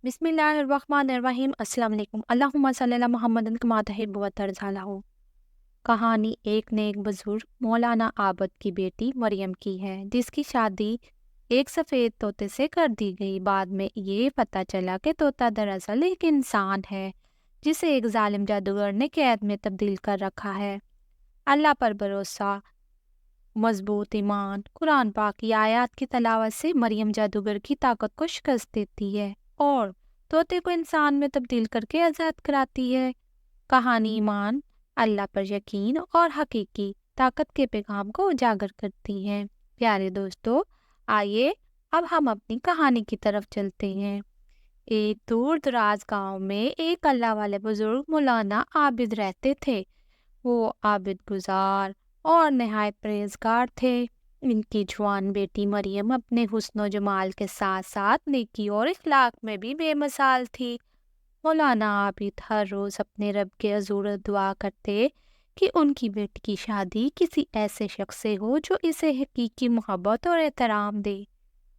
بسم اللہ الرحمن الرحیم۔ السلام علیکم۔ اللہم صلی اللہ محمد کما تحب و ترضی۔ کہانی ایک نیک بزرگ مولانا عابد کی بیٹی مریم کی ہے، جس کی شادی ایک سفید طوطے سے کر دی گئی۔ بعد میں یہ پتہ چلا کہ طوطا دراصل ایک انسان ہے جسے ایک ظالم جادوگر نے قید میں تبدیل کر رکھا ہے۔ اللہ پر بھروسہ، مضبوط ایمان، قرآن پاک کی آیات کی تلاوت سے مریم جادوگر کی طاقت کو شکست دیتی ہے اور طوطے کو انسان میں تبدیل کر کے آزاد کراتی ہے۔ کہانی ایمان، اللہ پر یقین اور حقیقی طاقت کے پیغام کو اجاگر کرتی ہے۔ پیارے دوستو، آئیے اب ہم اپنی کہانی کی طرف چلتے ہیں۔ ایک دور دراز گاؤں میں ایک اللہ والے بزرگ مولانا عابد رہتے تھے۔ وہ عابد گزار اور نہایت پرہیزگار تھے۔ ان کی جوان بیٹی مریم اپنے حسن و جمال کے ساتھ ساتھ نیکی اور اخلاق میں بھی بے مثال تھی۔ مولانا عابد ہر روز اپنے رب کے حضور دعا کرتے کہ ان کی بیٹی کی شادی کسی ایسے شخص سے ہو جو اسے حقیقی محبت اور احترام دے۔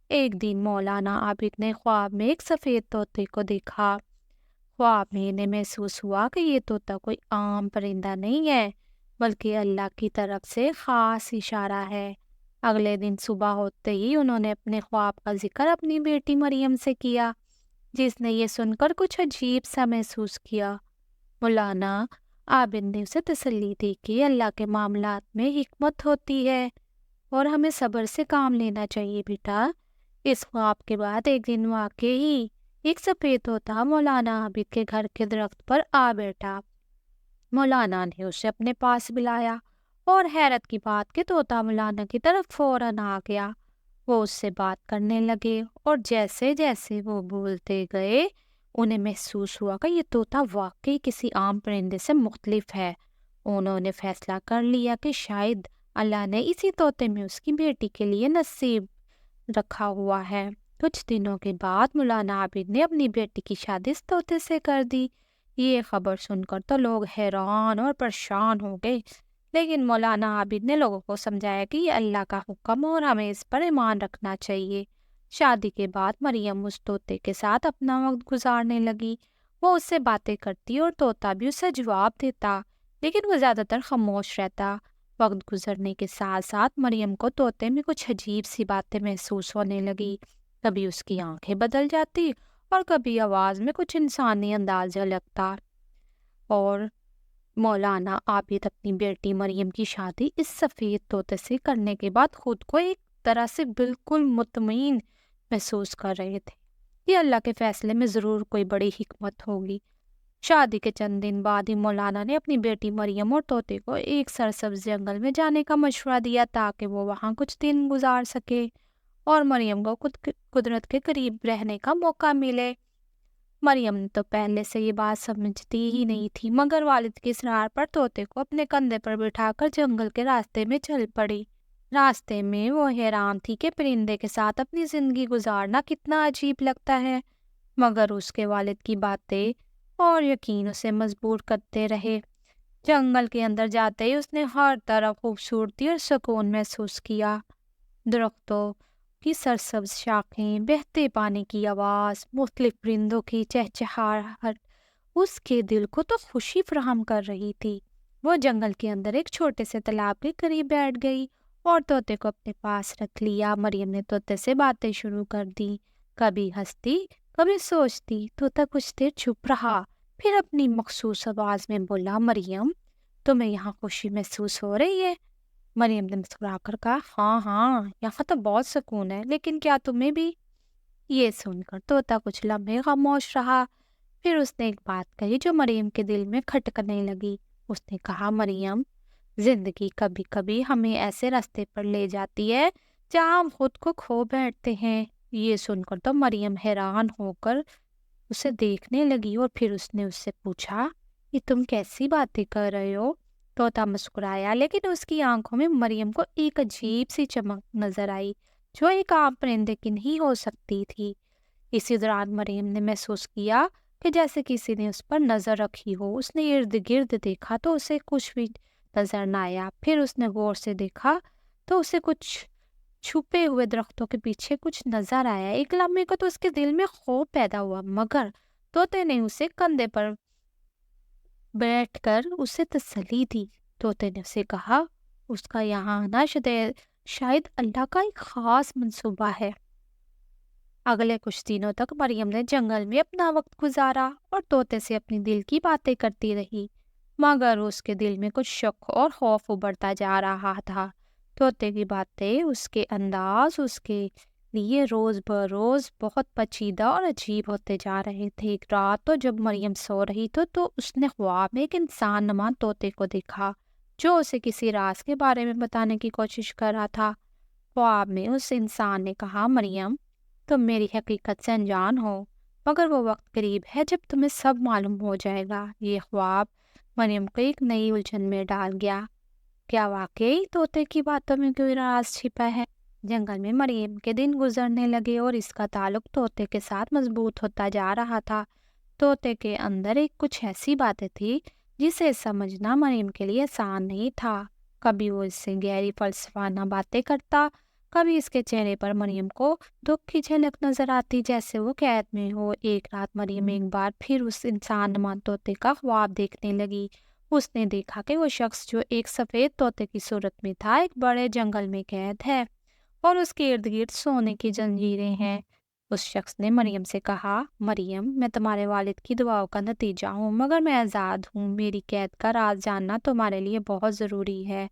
ایک دن مولانا عابد نے خواب میں ایک سفید طوطے کو دیکھا۔ خواب میں انہیں محسوس ہوا کہ یہ طوطا کوئی عام پرندہ نہیں ہے، بلکہ اللہ کی طرف سے خاص اشارہ ہے۔ اگلے دن صبح ہوتے ہی انہوں نے اپنے خواب کا ذکر اپنی بیٹی مریم سے کیا، جس نے یہ سن کر کچھ عجیب سا محسوس کیا۔ مولانا عابد نے اسے تسلی دی کہ اللہ کے معاملات میں حکمت ہوتی ہے اور ہمیں صبر سے کام لینا چاہیے بیٹا۔ اس خواب کے بعد ایک دن واقعی ایک سفید طوطا مولانا عابد کے گھر کے درخت پر آ بیٹھا۔ مولانا نے اسے اپنے پاس بلایا اور حیرت کی بات کہ طوطا مولانا کی طرف فوراً آ گیا۔ وہ اس سے بات کرنے لگے اور جیسے جیسے وہ بولتے گئے انہیں محسوس ہوا کہ یہ طوطا واقعی کسی عام پرندے سے مختلف ہے۔ انہوں نے فیصلہ کر لیا کہ شاید اللہ نے اسی طوطے میں اس کی بیٹی کے لیے نصیب رکھا ہوا ہے۔ کچھ دنوں کے بعد مولانا عابد نے اپنی بیٹی کی شادی اس طوطے سے کر دی۔ یہ خبر سن کر تو لوگ حیران اور پریشان ہو گئے، لیکن مولانا عابد نے لوگوں کو سمجھایا کہ یہ اللہ کا حکم اور ہمیں اس پر ایمان رکھنا چاہیے۔ شادی کے بعد مریم اس طوطے کے ساتھ اپنا وقت گزارنے لگی۔ وہ اس سے باتیں کرتی اور طوطا بھی اسے جواب دیتا، لیکن وہ زیادہ تر خاموش رہتا۔ وقت گزرنے کے ساتھ ساتھ مریم کو طوطے میں کچھ عجیب سی باتیں محسوس ہونے لگی۔ کبھی اس کی آنکھیں بدل جاتی اور کبھی آواز میں کچھ انسانی انداز جھلکتا۔ اور مولانا عابد اپنی بیٹی مریم کی شادی اس سفید طوطے سے کرنے کے بعد خود کو ایک طرح سے بالکل مطمئن محسوس کر رہے تھے کہ اللہ کے فیصلے میں ضرور کوئی بڑی حکمت ہوگی۔ شادی کے چند دن بعد ہی مولانا نے اپنی بیٹی مریم اور طوطے کو ایک سرسبز جنگل میں جانے کا مشورہ دیا تاکہ وہ وہاں کچھ دن گزار سکے اور مریم کو قدرت کے قریب رہنے کا موقع ملے۔ مریم تو پہلے سے یہ بات سمجھتی ہی نہیں تھی، مگر والد کے اصرار پر طوطے کو اپنے کندھے پر بٹھا کر جنگل کے راستے میں چل پڑی۔ راستے میں وہ حیران تھی کہ پرندے کے ساتھ اپنی زندگی گزارنا کتنا عجیب لگتا ہے، مگر اس کے والد کی باتیں اور یقین اسے مجبور کرتے رہے۔ جنگل کے اندر جاتے ہی اس نے ہر طرف خوبصورتی اور سکون محسوس کیا۔ درختوں کی سرسبز شاخیں، بہتے پانی کی آواز، مختلف پرندوں کی چہچہاہٹ اس کے دل کو تو خوشی فراہم کر رہی تھی۔ وہ جنگل کے اندر ایک چھوٹے سے تالاب کے قریب بیٹھ گئی اور طوطے کو اپنے پاس رکھ لیا۔ مریم نے طوطے سے باتیں شروع کر دی، کبھی ہنستی کبھی سوچتی۔ طوطا کچھ دیر چپ رہا، پھر اپنی مخصوص آواز میں بولا، مریم تمہیں یہاں خوشی محسوس ہو رہی ہے؟ مریم نے مسکرا کر کہا، ہاں ہاں، یہاں تو بہت سکون ہے، لیکن کیا تمہیں بھی؟ یہ سن کر طوطا کچھ لمحے خاموش رہا، پھر اس نے ایک بات کہی جو مریم کے دل میں کھٹکنے لگی۔ اس نے کہا، مریم زندگی کبھی کبھی ہمیں ایسے راستے پر لے جاتی ہے جہاں ہم خود کو کھو بیٹھتے ہیں۔ یہ سن کر تو مریم حیران ہو کر اسے دیکھنے لگی اور پھر اس نے اس سے پوچھا، یہ تم کیسی باتیں کر رہے ہو؟ طوطا مسکرایا، لیکن اس کی آنکھوں میں مریم کو ایک عجیب سی چمک نظر آئی جو ایک عام پرندے کی نہیں ہو سکتی تھی۔ اسی دوران مریم نے محسوس کیا کہ جیسے کسی نے اس پر نظر رکھی ہو۔ اس نے ارد گرد دیکھا تو اسے کچھ بھی نظر نہ آیا، پھر اس نے غور سے دیکھا تو اسے کچھ چھپے ہوئے درختوں کے پیچھے کچھ نظر آیا۔ ایک لمحے کو تو اس کے دل میں خوف پیدا ہوا، مگر طوطے نے اسے کندھے پر بیٹھ کر اسے تسلی دی۔ طوطے نے اسے کہا اس کا یہاں آنا شاید اللہ کا ایک خاص منصوبہ ہے۔ اگلے کچھ دنوں تک مریم نے جنگل میں اپنا وقت گزارا اور طوطے سے اپنی دل کی باتیں کرتی رہی، مگر اس کے دل میں کچھ شک اور خوف ابھرتا جا رہا تھا۔ طوطے کی باتیں، اس کے انداز اس کے لیے روز بروز بہت پیچیدہ اور عجیب ہوتے جا رہے تھے۔ ایک رات تو جب مریم سو رہی تو اس نے خواب میں ایک انسان نما طوطے کو دیکھا جو اسے کسی راز کے بارے میں بتانے کی کوشش کر رہا تھا۔ خواب میں اس انسان نے کہا، مریم تم میری حقیقت سے انجان ہو، مگر وہ وقت قریب ہے جب تمہیں سب معلوم ہو جائے گا۔ یہ خواب مریم کو ایک نئی الجھن میں ڈال گیا۔ کیا واقعی طوطے کی باتوں میں کوئی راز چھپا ہے؟ جنگل میں مریم کے دن گزرنے لگے اور اس کا تعلق طوطے کے ساتھ مضبوط ہوتا جا رہا تھا۔ طوطے کے اندر ایک کچھ ایسی باتیں تھی جسے سمجھنا مریم کے لیے آسان نہیں تھا۔ کبھی وہ اس سے گہری فلسفانہ باتیں کرتا، کبھی اس کے چہرے پر مریم کو دکھ کی جھلک نظر آتی جیسے وہ قید میں ہو۔ ایک رات مریم ایک بار پھر اس انسان نما طوطے کا خواب دیکھنے لگی۔ اس نے دیکھا کہ وہ شخص جو ایک سفید طوطے کی صورت میں تھا ایک بڑے جنگل میں قید ہے اور اس کے ارد گرد سونے کی زنجیریں ہیں۔ اس شخص نے مریم سے کہا، مریم میں تمہارے والد کی دعاؤں کا نتیجہ ہوں، مگر میں آزاد ہوں۔ میری قید کا راز جاننا تمہارے لیے بہت ضروری ہے۔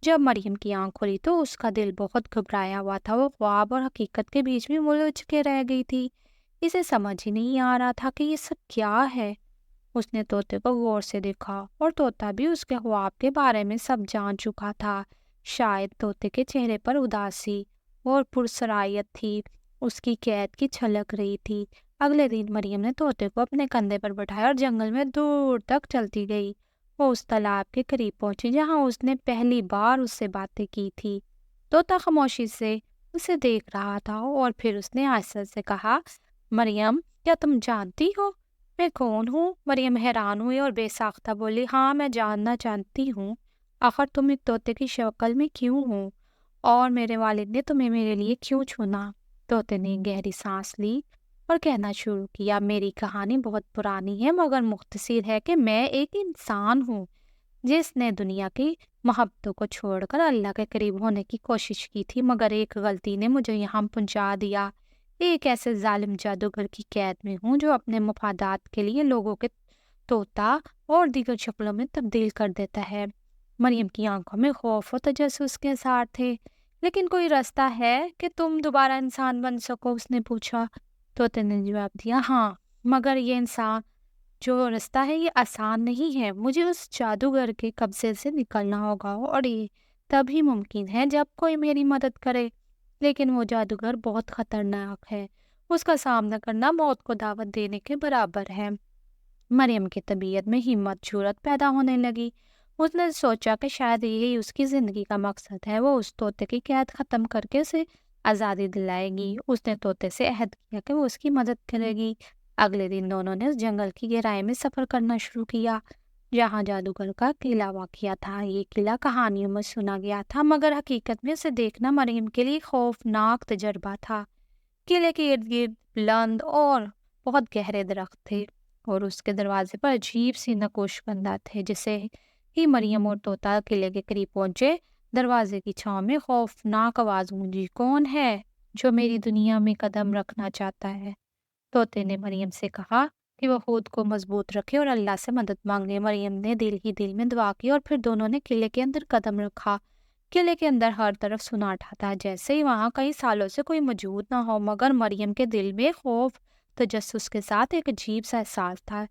جب مریم کی آنکھ کھلی تو اس کا دل بہت گھبرایا ہوا تھا۔ وہ خواب اور حقیقت کے بیچ میں الجھ کے رہ گئی تھی۔ اسے سمجھ ہی نہیں آ رہا تھا کہ یہ سب کیا ہے۔ اس نے طوطے کو غور سے دیکھا اور طوطا بھی اس کے خواب کے بارے میں سب جان چکا تھا۔ شاید طوطے کے چہرے پر اداسی اور پرسرائیت تھی، اس کی قید کی چھلک رہی تھی۔ اگلے دن مریم نے طوطے کو اپنے کندھے پر بٹھایا اور جنگل میں دور تک چلتی گئی۔ وہ اس تالاب کے قریب پہنچی جہاں اس نے پہلی بار اس سے باتیں کی تھی۔ طوطا خاموشی سے اسے دیکھ رہا تھا اور پھر اس نے آہستہ سے کہا، مریم کیا تم جانتی ہو میں کون ہوں؟ مریم حیران ہوئی اور بے ساختہ بولی، ہاں میں جاننا چاہتی ہوں۔ آخر تم ایک طوطے کی شکل میں کیوں ہو اور میرے والد نے تمہیں میرے لیے کیوں چنا؟ طوطے نے گہری سانس لی اور کہنا شروع کیا، میری کہانی بہت پرانی ہے مگر مختصر ہے کہ میں ایک انسان ہوں جس نے دنیا کی محبتوں کو چھوڑ کر اللہ کے قریب ہونے کی کوشش کی تھی، مگر ایک غلطی نے مجھے یہاں پہنچا دیا۔ ایک ایسے ظالم جادوگر کی قید میں ہوں جو اپنے مفادات کے لیے لوگوں کے طوطا اور دیگر شکلوں میں تبدیل کر دیتا ہے۔ مریم کی آنکھوں میں خوف و تجسس کے اثار تھے۔ لیکن کوئی راستہ ہے کہ تم دوبارہ انسان بن سکو؟ اس نے پوچھا۔ طوطے نے جواب دیا، ہاں، مگر یہ انسان جو راستہ ہے یہ آسان نہیں ہے۔ مجھے اس جادوگر کے قبضے سے نکلنا ہوگا اور یہ تب ہی ممکن ہے جب کوئی میری مدد کرے۔ لیکن وہ جادوگر بہت خطرناک ہے، اس کا سامنا کرنا موت کو دعوت دینے کے برابر ہے۔ مریم کی طبیعت میں ہمت جرأت پیدا ہونے لگی۔ اس نے سوچا کہ شاید یہی اس کی زندگی کا مقصد ہے، وہ اس طوطے کی قید ختم کر کے اسے آزادی دلائے گی۔ اس نے طوطے سے عہد کیا کہ وہ اس کی مدد کرے گی۔ اگلے دن دونوں نے اس جنگل کی گہرائی میں سفر کرنا شروع کیا جہاں جادوگر کا قلعہ واقع تھا۔ یہ قلعہ کہانیوں میں سنا گیا تھا مگر حقیقت میں اسے دیکھنا مریم کے لیے خوفناک تجربہ تھا۔ قلعے کے ارد گرد بلند اور بہت گہرے درخت تھے اور اس کے دروازے پر عجیب سی نقوش بندہ تھے۔ جسے ہی مریم اور طوطا قلعے کے قریب پہنچے، دروازے کی چھاؤں میں خوفناک آواز گونجی، کون ہے جو میری دنیا میں قدم رکھنا چاہتا ہے؟ طوطے نے مریم سے کہا کہ وہ خود کو مضبوط رکھے اور اللہ سے مدد مانگے۔ مریم نے دل ہی دل میں دعا کی اور پھر دونوں نے قلعے کے اندر قدم رکھا۔ قلعے کے اندر ہر طرف سناٹا تھا، جیسے ہی وہاں کئی سالوں سے کوئی موجود نہ ہو، مگر مریم کے دل میں خوف تجسس کے ساتھ ایک عجیب سا احساس تھا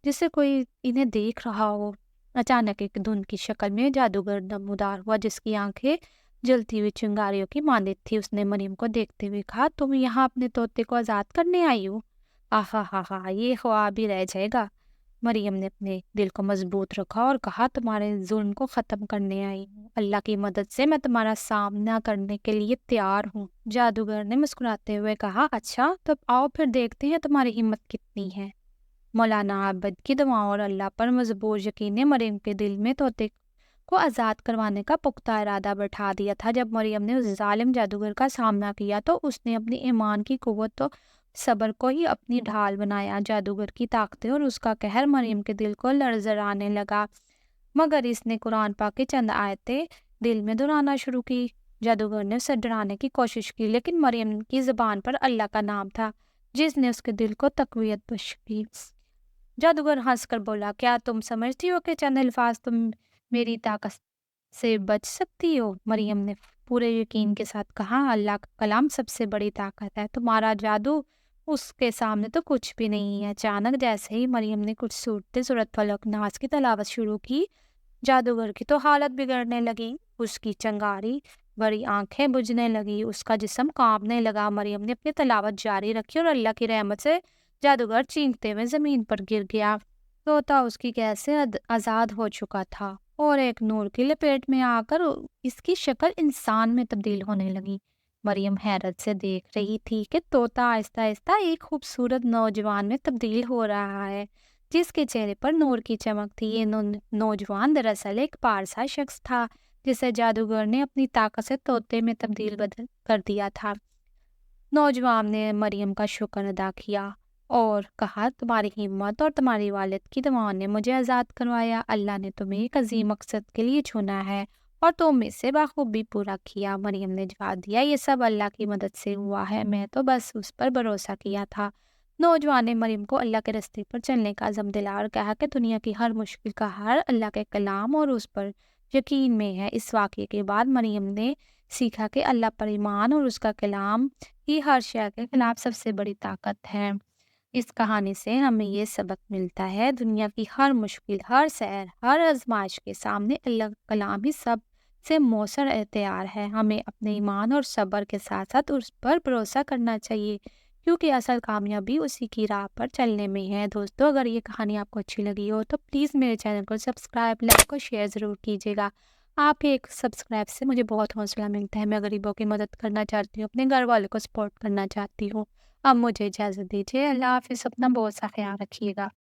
جسے کوئی انہیں دیکھ رہا ہو۔ اچانک ایک دھند کی شکل میں جادوگر نمودار ہوا جس کی آنکھیں جلتی ہوئی چنگاریوں کی مانند تھی۔ اس نے مریم کو دیکھتے ہوئے کہا، تم یہاں اپنے طوطے کو آزاد کرنے آئی ہو؟ آہا ہا ہا، یہ خواب ہی رہ جائے گا۔ مریم نے اپنے دل کو مضبوط رکھا اور کہا، تمہارے ظلم کو ختم کرنے آئی ہوں، اللہ کی مدد سے میں تمہارا سامنا کرنے کے لیے تیار ہوں۔ جادوگر نے مسکراتے ہوئے کہا، اچھا تو آؤ پھر دیکھتے ہیں تمہاری ہمت کتنی ہے۔ مولانا عابد کی دعاؤں اور اللہ پر مضبوط یقین نے مریم کے دل میں طوطے کو آزاد کروانے کا پختہ ارادہ بٹھا دیا تھا۔ جب مریم نے اس ظالم جادوگر کا سامنا کیا تو اس نے اپنی ایمان کی قوت تو صبر کو ہی اپنی ڈھال بنایا۔ جادوگر کی طاقتیں اور اس کا قہر مریم کے دل کو لرزانے لگا، مگر اس نے قرآن پاک کی چند آیتیں دل میں دہرانا شروع کی۔ جادوگر نے اسے ڈرانے کی کوشش کی، لیکن مریم کی زبان پر اللہ کا نام تھا جس نے اس کے دل کو تقویت بخش کی۔ جادوگر ہنس کر بولا، کیا تم سمجھتی ہو کہ چند الفاظ تم میری طاقت سے بچ سکتی ہو؟ مریم نے پورے یقین کے ساتھ کہا، اللہ کا کلام سب سے بڑی طاقت ہے، تمہارا جادو اس کے سامنے تو کچھ بھی نہیں ہے۔ اچانک جیسے ہی مریم نے کچھ سورت فلق ناس کی تلاوت شروع کی، جادوگر کی تو حالت بگڑنے لگی۔ اس کی چنگاری بڑی آنکھیں بجھنے لگی، اس کا جسم کانپنے لگا۔ مریم نے اپنی تلاوت جاری رکھی اور اللہ کی رحمت سے جادوگر چینکتے ہوئے زمین پر گر گیا۔ طوطا اس کی قید سے آزاد ہو چکا تھا اور ایک نور کی لپیٹ میں آ کر اس کی شکل انسان میں تبدیل ہونے لگی۔ مریم حیرت سے دیکھ رہی تھی کہ طوطا آہستہ آہستہ ایک خوبصورت نوجوان میں تبدیل ہو رہا ہے جس کے چہرے پر نور کی چمک تھی۔ یہ نوجوان دراصل ایک پارسا شخص تھا جسے جادوگر نے اپنی طاقت سے طوطے میں تبدیل کر دیا تھا۔ نوجوان نے مریم کا شکر ادا کیا اور کہا، تمہاری ہمت اور تمہاری والد کی دعاؤں نے مجھے آزاد کروایا۔ اللہ نے تمہیں ایک عظیم مقصد کے لیے چنا ہے اور تم اسے بخوبی پورا کیا۔ مریم نے جواب دیا، یہ سب اللہ کی مدد سے ہوا ہے، میں تو بس اس پر بھروسہ کیا تھا۔ نوجوان نے مریم کو اللہ کے راستے پر چلنے کا عزم دلایا اور کہا کہ دنیا کی ہر مشکل کا حل اللہ کے کلام اور اس پر یقین میں ہے۔ اس واقعے کے بعد مریم نے سیکھا کہ اللہ پر ایمان اور اس کا کلام ہی ہر شے کے خلاف سب سے بڑی طاقت ہے۔ اس کہانی سے ہمیں یہ سبق ملتا ہے، دنیا کی ہر مشکل، ہر سحر، ہر آزمائش کے سامنے اللہ کا کلام ہی سب سے مؤثر اختیار ہے۔ ہمیں اپنے ایمان اور صبر کے ساتھ ساتھ اس پر بھروسہ کرنا چاہیے، کیونکہ اصل کامیابی اسی کی راہ پر چلنے میں ہے۔ دوستو، اگر یہ کہانی آپ کو اچھی لگی ہو تو پلیز میرے چینل کو سبسکرائب، لائک اور شیئر ضرور کیجیے گا۔ آپ کے ایک سبسکرائب سے مجھے بہت حوصلہ ملتا ہے۔ میں غریبوں کی مدد کرنا چاہتی ہوں، اپنے گھر والوں کو سپورٹ کرنا چاہتی ہوں۔ اب مجھے اجازت دیجیے، اللہ حافظ، اپنا بہت سا خیال رکھیے گا۔